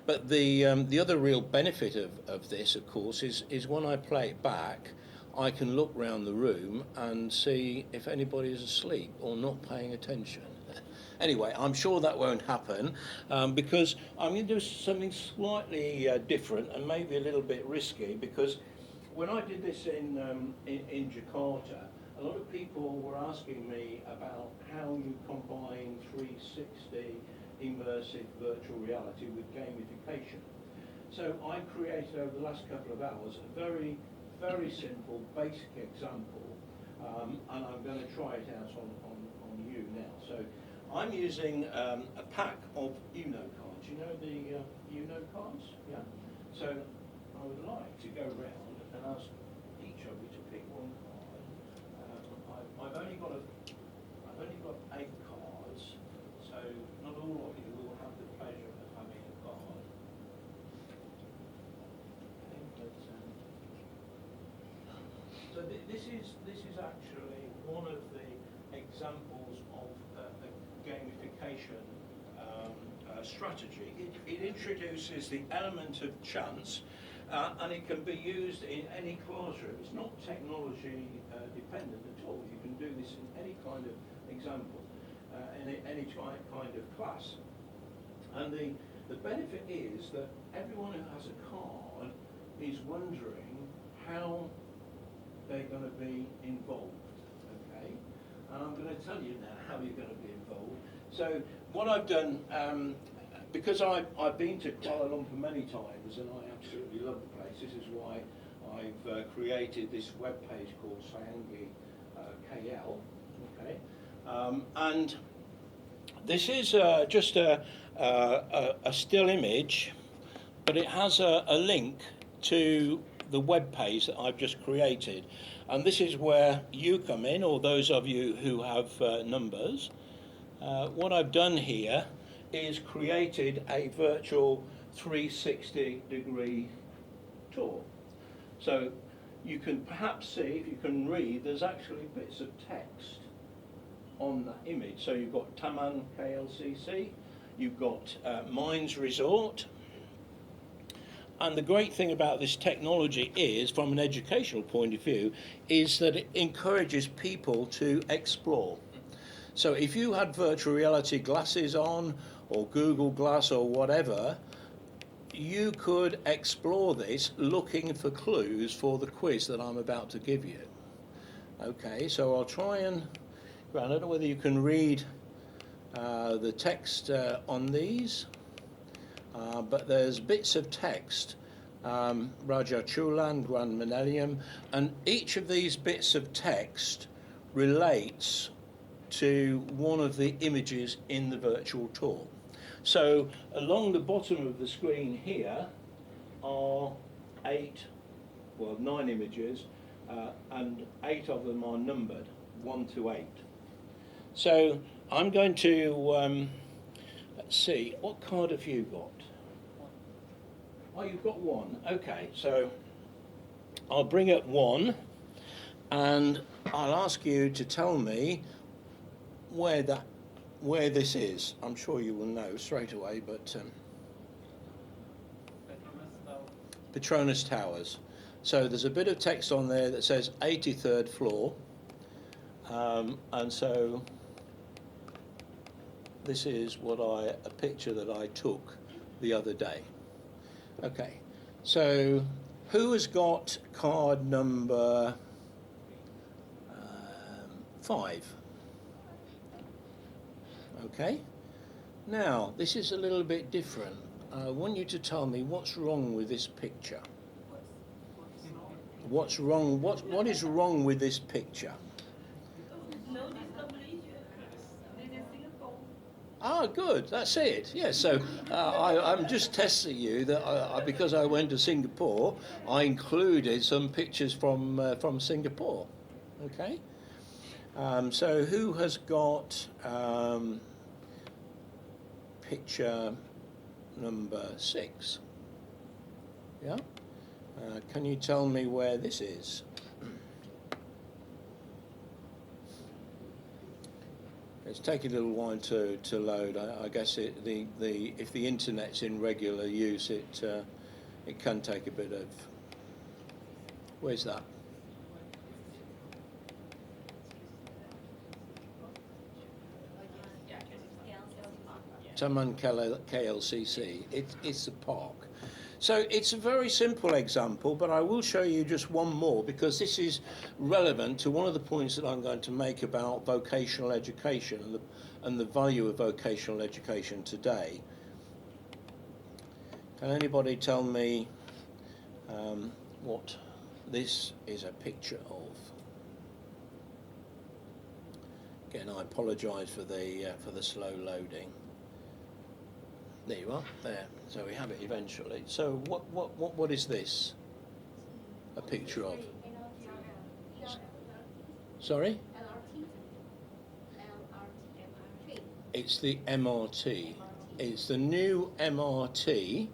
But the other real benefit of this, of course, is when I play it back, I can look round the room and see if anybody is asleep or not paying attention. Anyway, I'm sure that won't happen because I'm going to do something slightly different and maybe a little bit risky, because when I did this in Jakarta, a lot of people were asking me about how you combine 360 immersive virtual reality with gamification. So I created over the last couple of hours a very, very simple, basic example, and I'm going to try it out on you now. So I'm using a pack of UNO cards. You know the UNO cards? Yeah? So I would like to go round and ask each of you to pick one card. I've only got 8 cards, so not all of you will have the pleasure of having a card. Okay, so this is actually one of the examples of a gamification strategy. It introduces the element of chance, and it can be used in any classroom. It's not technology dependent at all. You can do this in any kind of example, in any kind of class. And the benefit is that everyone who has a card is wondering how they're going to be involved. Okay, and I'm going to tell you now how you're going to be involved. So what I've done, because I've been to Kuala Lumpur many times and I absolutely love the place, this is why I've created this web page called Sayangi KL. Okay, and this is just a still image, but it has a link to the web page that I've just created, and this is where you come in, or those of you who have numbers. What I've done here is created a virtual 360-degree tour. So you can perhaps see, if you can read, there's actually bits of text on that image. So you've got Taman KLCC, you've got Mines Resort, and the great thing about this technology is, from an educational point of view, is that it encourages people to explore. So if you had virtual reality glasses on, or Google Glass or whatever, you could explore this looking for clues for the quiz that I'm about to give you. Okay, so I'll try and, I don't know whether you can read the text on these, but there's bits of text, Raja Chulan, Grand Millennium, and each of these bits of text relates to one of the images in the virtual tour. So along the bottom of the screen here are 9 images, and 8 of them are numbered, 1 to 8. So I'm going to, let's see, what card have you got? Oh, you've got 1. Okay, so I'll bring up 1, and I'll ask you to tell me where this is. I'm sure you will know straight away, but Petronas Towers. So there's a bit of text on there that says 83rd floor, and so this is a picture that I took the other day. Okay, so who has got card number 5? Okay, now this is a little bit different. I want you to tell me what's wrong with this picture. What's wrong? What is wrong with this picture? Ah, good. That's it. Yes. So I'm just testing you that because I went to Singapore, I included some pictures from Singapore. Okay. So who has got picture number 6? Yeah? Can you tell me where this is? It's taking a little while to load. I guess if the internet's in regular use, it can take a bit of. Where's that? Taman KLCC. It's the park. So it's a very simple example, but I will show you just one more because this is relevant to one of the points that I'm going to make about vocational education and the value of vocational education today. Can anybody tell me what this is a picture of? Again, I apologise for the slow loading. There you are, there. So we have it eventually. So what is this a picture of? Sorry? It's the MRT. It's the new MRT.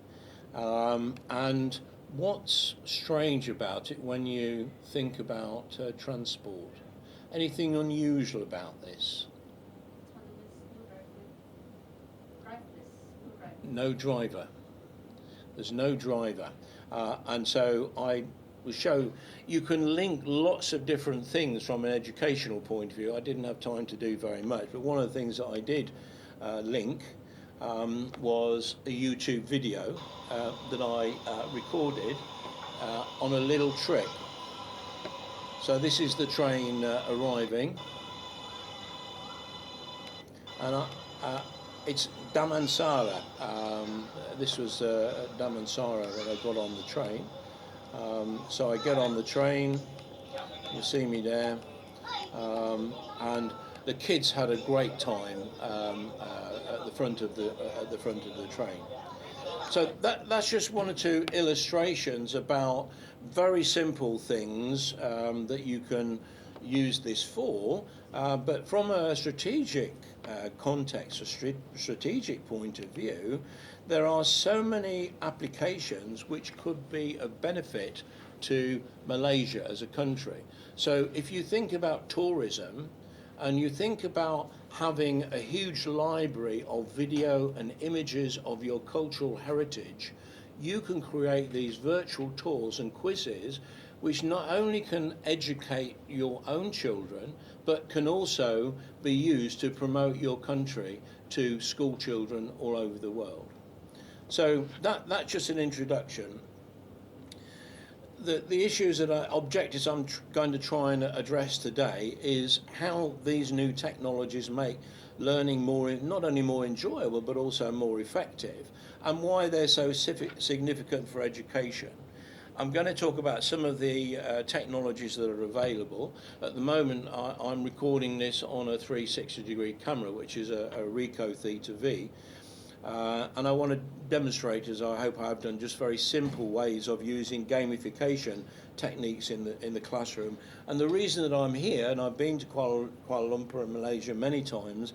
And what's strange about it when you think about transport? Anything unusual about this? No driver. There's no driver. And so I will show you can link lots of different things from an educational point of view. I didn't have time to do very much, but one of the things that I did link was a YouTube video that I recorded on a little trip. So this is the train arriving, and it's Damansara. This was Damansara that I got on the train. So I get on the train, you see me there, and the kids had a great time at the front of the train. So that's just one or two illustrations about very simple things that you can use this for, but from a strategic context, a strategic point of view, there are so many applications which could be of benefit to Malaysia as a country. So if you think about tourism and you think about having a huge library of video and images of your cultural heritage, you can create these virtual tours and quizzes which not only can educate your own children, but can also be used to promote your country to school children all over the world. So that's just an introduction. The issues objectives I'm going to try and address today is how these new technologies make learning not only more enjoyable, but also more effective, and why they're so significant for education. I'm going to talk about some of the technologies that are available. At the moment, I'm recording this on a 360-degree camera, which is a Ricoh Theta V. And I want to demonstrate, as I hope I've done, just very simple ways of using gamification techniques in the classroom. And the reason that I'm here, and I've been to Kuala Lumpur and Malaysia many times,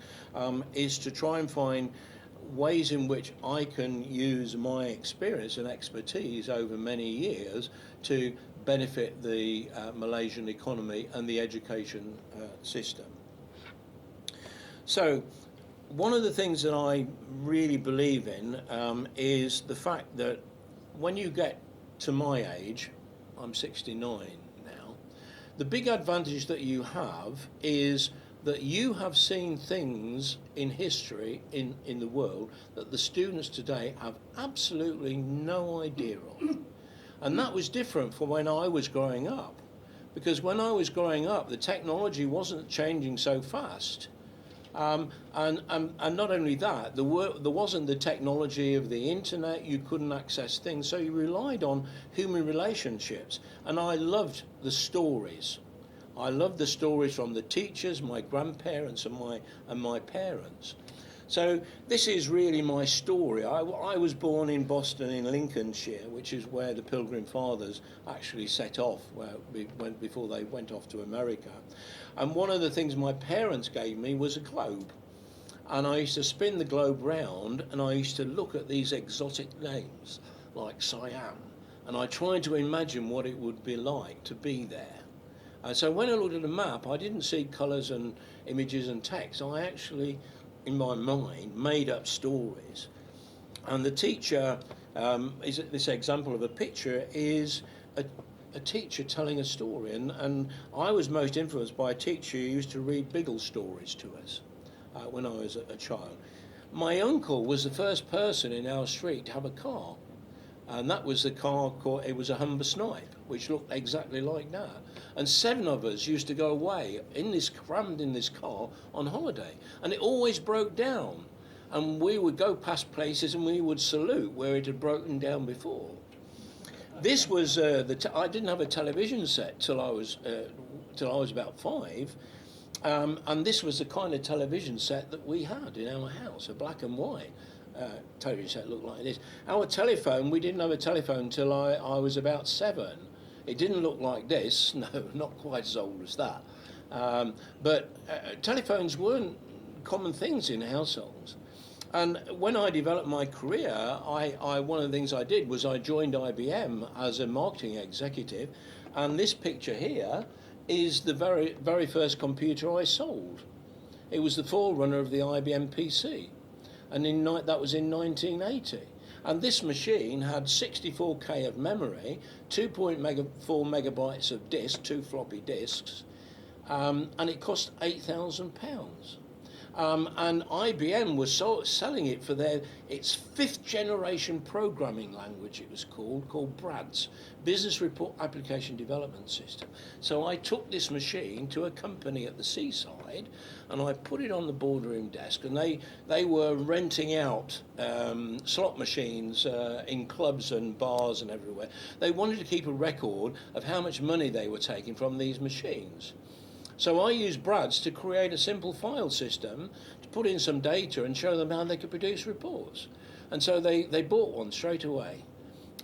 is to try and find ways in which I can use my experience and expertise over many years to benefit the Malaysian economy and the education system. So one of the things that I really believe in is the fact that when you get to my age, I'm 69 now, the big advantage that you have is that you have seen things in history in the world that the students today have absolutely no idea of. And that was different from when I was growing up, because when I was growing up, the technology wasn't changing so fast. And not only that, there wasn't the technology of the internet. You couldn't access things, so you relied on human relationships. And I loved the stories. I loved the stories from the teachers, my grandparents, and my parents. So this is really my story. I was born in Boston, in Lincolnshire, which is where the Pilgrim Fathers actually set off before they went off to America. And one of the things my parents gave me was a globe. And I used to spin the globe round, and I used to look at these exotic names like Siam. And I tried to imagine what it would be like to be there. So when I looked at the map, I didn't see colours and images and text. I actually, in my mind, made up stories. And the teacher, is this example of a picture, is a teacher telling a story. And I was most influenced by a teacher who used to read Biggle stories to us when I was a child. My uncle was the first person in our street to have a car. And that was the car called, it was a Humber Snipe, which looked exactly like that. And 7 of us used to go away crammed in this car on holiday. And it always broke down. And we would go past places and we would salute where it had broken down before. This was, I didn't have a television set till I was about 5. And this was the kind of television set that we had in our house, a black and white. Television set looked like this. Our telephone, we didn't have a telephone until I was about 7. It didn't look like this, no, not quite as old as that. But telephones weren't common things in households. And when I developed my career, one of the things I did was I joined IBM as a marketing executive. And this picture here is the very, very first computer I sold. It was the forerunner of the IBM PC. And that was in 1980. And this machine had 64K of memory, 2.4 megabytes of disk, 2 floppy disks, and it cost £8,000. And IBM was selling it for its 5th generation programming language, it was called BRADS, Business Report Application Development System. So I took this machine to a company at the seaside and I put it on the boardroom desk, and they were renting out slot machines in clubs and bars and everywhere. They wanted to keep a record of how much money they were taking from these machines. So I used BRADS to create a simple file system to put in some data and show them how they could produce reports. And so they bought one straight away.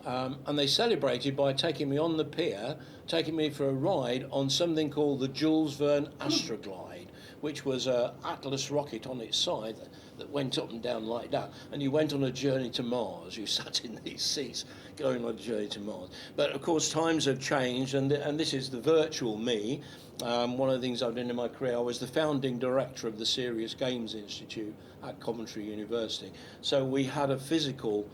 And they celebrated by taking me on the pier, taking me for a ride on something called the Jules Verne Astroglide, which was an Atlas rocket on its side that went up and down like that. And you went on a journey to Mars. You sat in these seats going on a journey to Mars. But of course, times have changed, and this is the virtual me. One of the things I've done in my career, I was the founding director of the Serious Games Institute at Coventry University. So we had a physical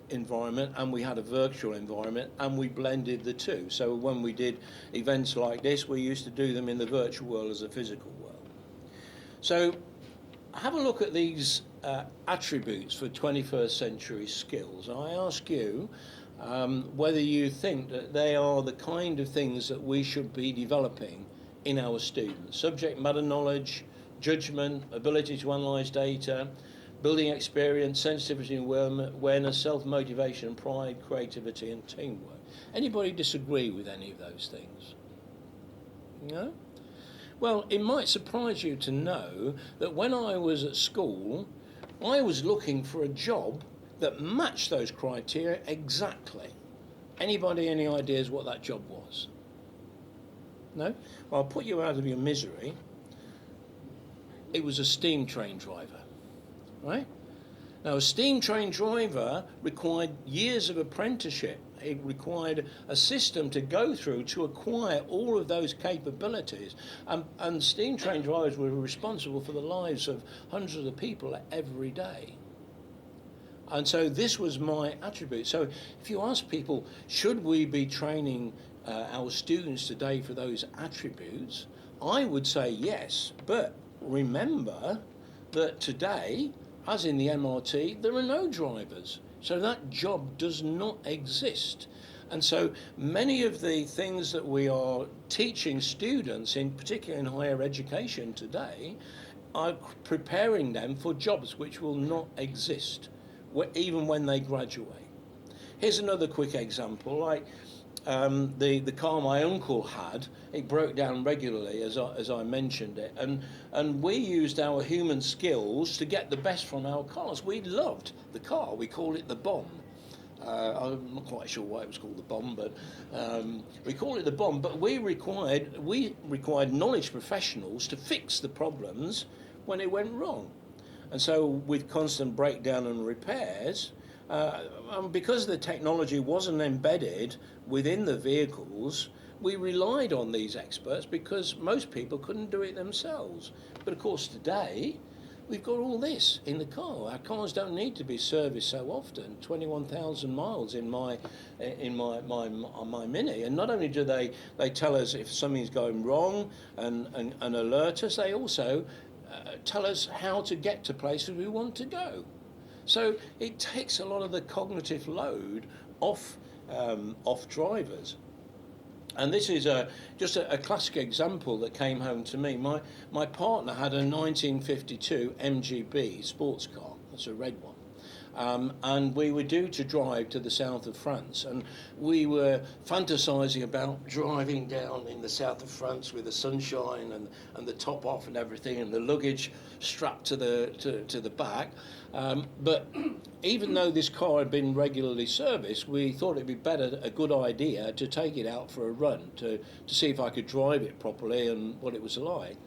environment and we had a virtual environment, and we blended the two. So when we did events like this, we used to do them in the virtual world as a physical world. So have a look at these attributes for 21st century skills. I ask you whether you think that they are the kind of things that we should be developing in our students. Subject matter knowledge, judgment, ability to analyse data, building experience, sensitivity and awareness, self-motivation, pride, creativity and teamwork. Anybody disagree with any of those things? No? Well, it might surprise you to know that when I was at school, I was looking for a job that matched those criteria exactly. Anybody any ideas what that job was? No? Well, I'll put you out of your misery. It was a steam train driver, right? Now, a steam train driver required years of apprenticeship. It required a system to go through to acquire all of those capabilities. And steam train drivers were responsible for the lives of hundreds of people every day. And so this was my attribute. So if you ask people, should we be training our students today for those attributes? I would say yes. But remember that today, as in the MRT, there are no drivers. So that job does not exist. And so many of the things that we are teaching students, in particular in higher education today, are preparing them for jobs which will not exist, even when they graduate. Here's another quick example, like the car my uncle had, it broke down regularly, as I mentioned it, and we used our human skills to get the best from our cars. We loved the car. We called it the Bomb. I'm not quite sure why it was called the Bomb, but we called it the Bomb. But we required knowledge professionals to fix the problems when it went wrong. And so with constant breakdown and repairs, because the technology wasn't embedded within the vehicles, we relied on these experts because most people couldn't do it themselves. But of course today, we've got all this in the car. Our cars don't need to be serviced so often. 21,000 miles in my Mini, and not only do they tell us if something's going wrong and alert us, they also tell us how to get to places we want to go. So it takes a lot of the cognitive load off drivers. And this is just a classic example that came home to me. My partner had a 1952 MGB sports car. That's a red one. And we were due to drive to the south of France, and we were fantasising about driving down in the south of France with the sunshine and the top off and everything, and the luggage strapped to the back. But even though this car had been regularly serviced, we thought it'd be a good idea to take it out for a run to see if I could drive it properly and what it was like.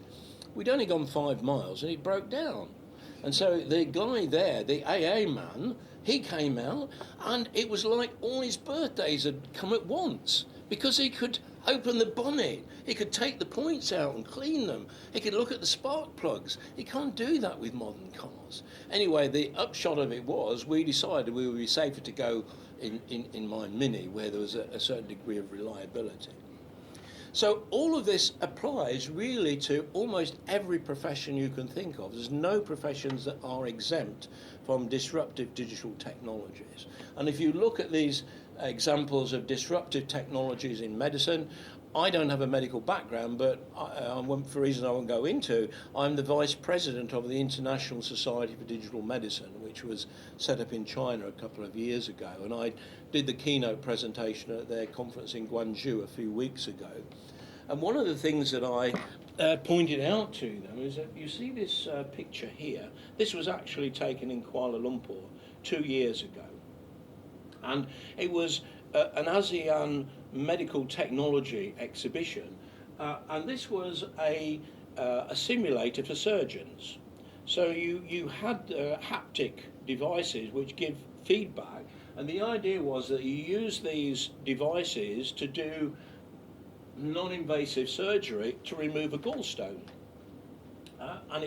We'd only gone 5 miles and it broke down. And so the guy there, the AA man, he came out, and it was like all his birthdays had come at once, because he could open the bonnet, he could take the points out and clean them, he could look at the spark plugs. He can't do that with modern cars. Anyway, the upshot of it was we decided we would be safer to go in my Mini, where there was a certain degree of reliability. So all of this applies really to almost every profession you can think of. There's no professions that are exempt from disruptive digital technologies. And if you look at these examples of disruptive technologies in medicine, I don't have a medical background, but for reasons I won't go into, I'm the vice president of the International Society for Digital Medicine, which was set up in China a couple of years ago. And I did the keynote presentation at their conference in Guangzhou a few weeks ago. And one of the things that I pointed out to them is that you see this picture here. This was actually taken in Kuala Lumpur 2 years ago. And it was an Asean medical technology exhibition, and this was a simulator for surgeons. So you had haptic devices which give feedback, and the idea was that you use these devices to do non-invasive surgery to remove a gallstone. And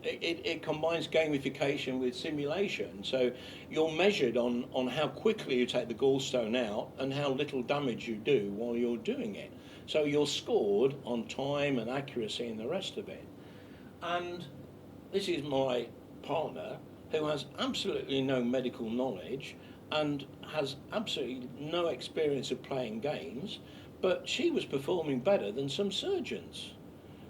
it combines gamification with simulation. So you're measured on how quickly you take the gallstone out and how little damage you do while you're doing it. So you're scored on time and accuracy and the rest of it. And this is my partner, who has absolutely no medical knowledge and has absolutely no experience of playing games, but she was performing better than some surgeons.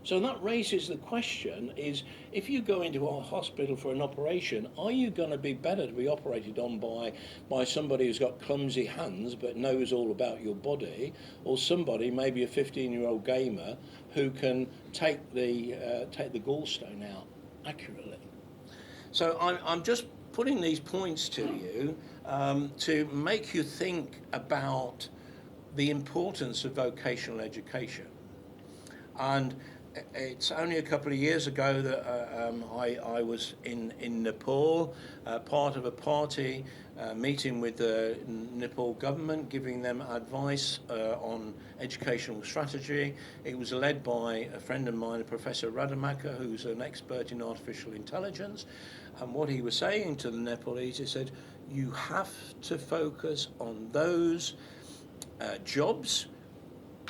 So that raises the question is, if you go into a hospital for an operation, are you going to be better to be operated on by somebody who's got clumsy hands but knows all about your body, or somebody, maybe a 15-year-old gamer, who can take the gallstone out accurately? So I'm just putting these points to you to make you think about the importance of vocational education. And it's only a couple of years ago that I was in Nepal, part of a party meeting with the Nepal government, giving them advice on educational strategy. It was led by a friend of mine, Professor Radamaka, who's an expert in artificial intelligence. And what he was saying to the Nepalese, he said, you have to focus on those jobs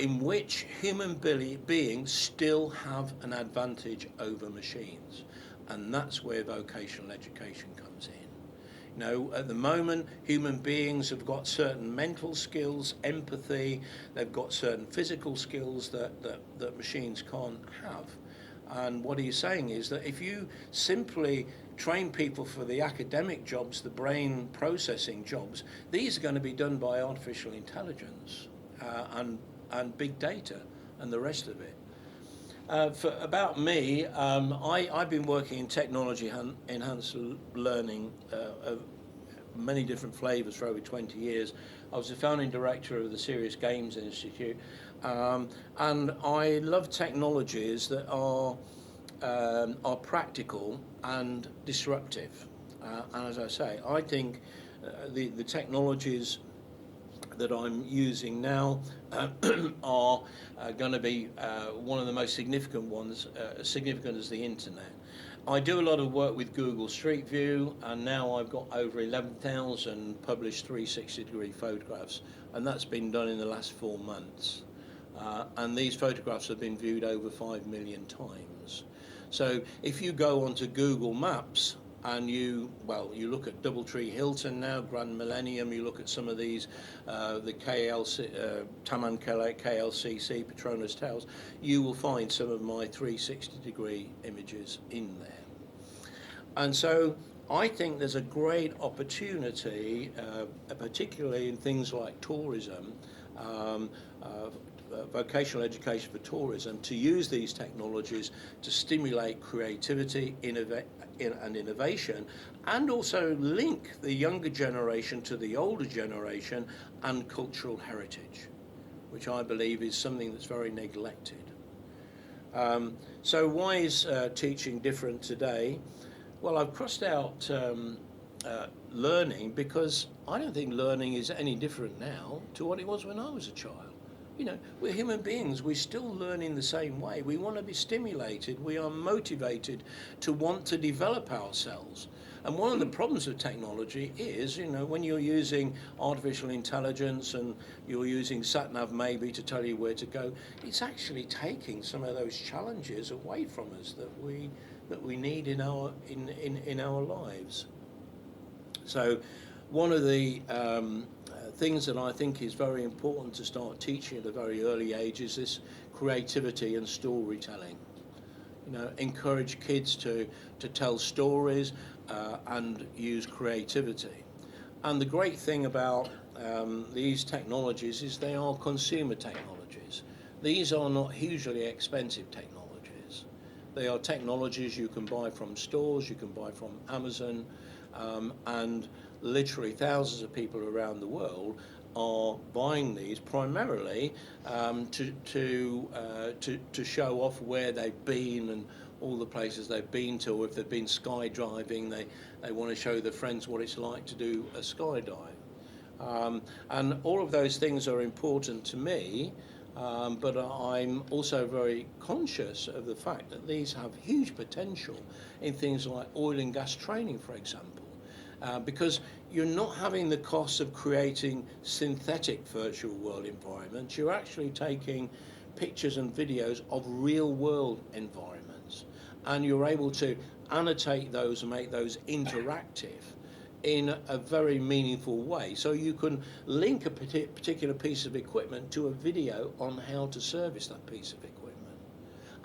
in which human beings still have an advantage over machines. And that's where vocational education comes in. You know, at the moment, human beings have got certain mental skills, empathy, they've got certain physical skills that machines can't have. And what he's saying is that if you simply train people for the academic jobs, the brain processing jobs, these are going to be done by artificial intelligence and big data and the rest of it. About me, I've been working in technology enhanced learning of many different flavours for over 20 years. I was the founding director of the Serious Games Institute, and I love technologies that are practical and disruptive. And as I say, I think the technologies that I'm using now are going to be one of the most significant ones, significant as the internet. I do a lot of work with Google Street View, and now I've got over 11,000 published 360-degree photographs, and that's been done in the last 4 months. And these photographs have been viewed over 5 million times. So if you go onto Google Maps and you look at Doubletree Hilton now, Grand Millennium, you look at some of these, the KLC, Taman KLCC, Petronas Towers, you will find some of my 360-degree images in there. And so I think there's a great opportunity, particularly in things like tourism, vocational education for tourism, to use these technologies to stimulate creativity, and innovation, and also link the younger generation to the older generation and cultural heritage, which I believe is something that's very neglected. So why is teaching different today? Well, I've crossed out learning, because I don't think learning is any different now to what it was when I was a child. You know, we're human beings, we still learn in the same way. We want to be stimulated, we are motivated to want to develop ourselves. And one of the problems with technology is, you know, when you're using artificial intelligence and you're using sat-nav maybe to tell you where to go, it's actually taking some of those challenges away from us that we need in our lives. So one of the things that I think is very important to start teaching at a very early age is this creativity and storytelling. You know, encourage kids to tell stories and use creativity. And the great thing about these technologies is they are consumer technologies. These are not hugely expensive technologies. They are technologies you can buy from stores, you can buy from Amazon, and literally thousands of people around the world are buying these primarily to show off where they've been and all the places they've been to, or if they've been skydiving, they want to show their friends what it's like to do a skydive. And all of those things are important to me, but I'm also very conscious of the fact that these have huge potential in things like oil and gas training, for example. Because you're not having the cost of creating synthetic virtual world environments, you're actually taking pictures and videos of real world environments, and you're able to annotate those and make those interactive in a very meaningful way. So you can link a particular piece of equipment to a video on how to service that piece of equipment.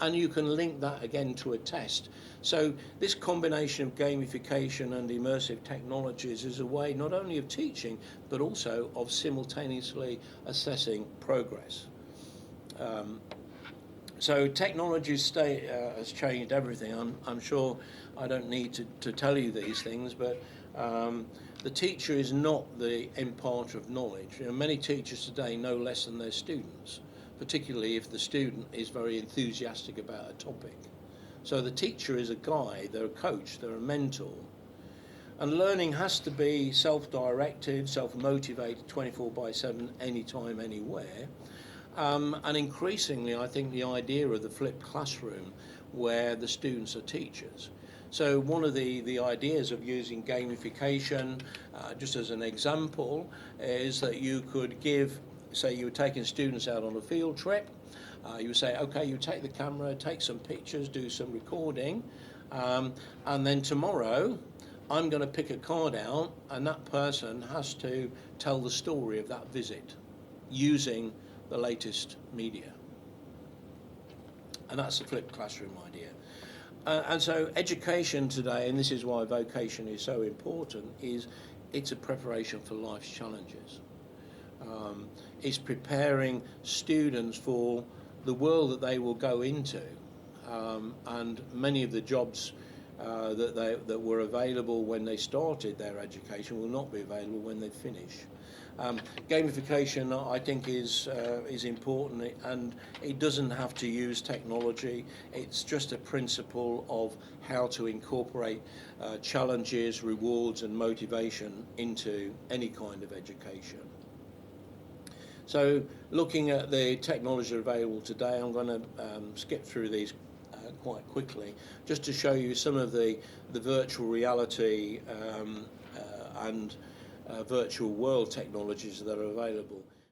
And you can link that again to a test. So this combination of gamification and immersive technologies is a way not only of teaching, but also of simultaneously assessing progress. So technology has changed everything. I'm sure I don't need to tell you these things, but the teacher is not the imparter of knowledge. You know, many teachers today know less than their students, particularly if the student is very enthusiastic about a topic. So the teacher is a guide, they're a coach, they're a mentor. And learning has to be self-directed, self-motivated, 24/7, anytime, anywhere. And increasingly, I think the idea of the flipped classroom where the students are teachers. So one of the ideas of using gamification, just as an example, is that you could give, say you were taking students out on a field trip, you would say, okay, you take the camera, take some pictures, do some recording, and then tomorrow I'm going to pick a card out and that person has to tell the story of that visit using the latest media. And that's the flipped classroom idea. And so education today, and this is why vocation is so important, is it's a preparation for life's challenges. It's preparing students for the world that they will go into, and many of the jobs that were available when they started their education will not be available when they finish. Gamification, I think, is important, and it doesn't have to use technology. It's just a principle of how to incorporate challenges, rewards, and motivation into any kind of education. So looking at the technology available today, I'm going to skip through these quite quickly, just to show you some of the virtual reality and virtual world technologies that are available.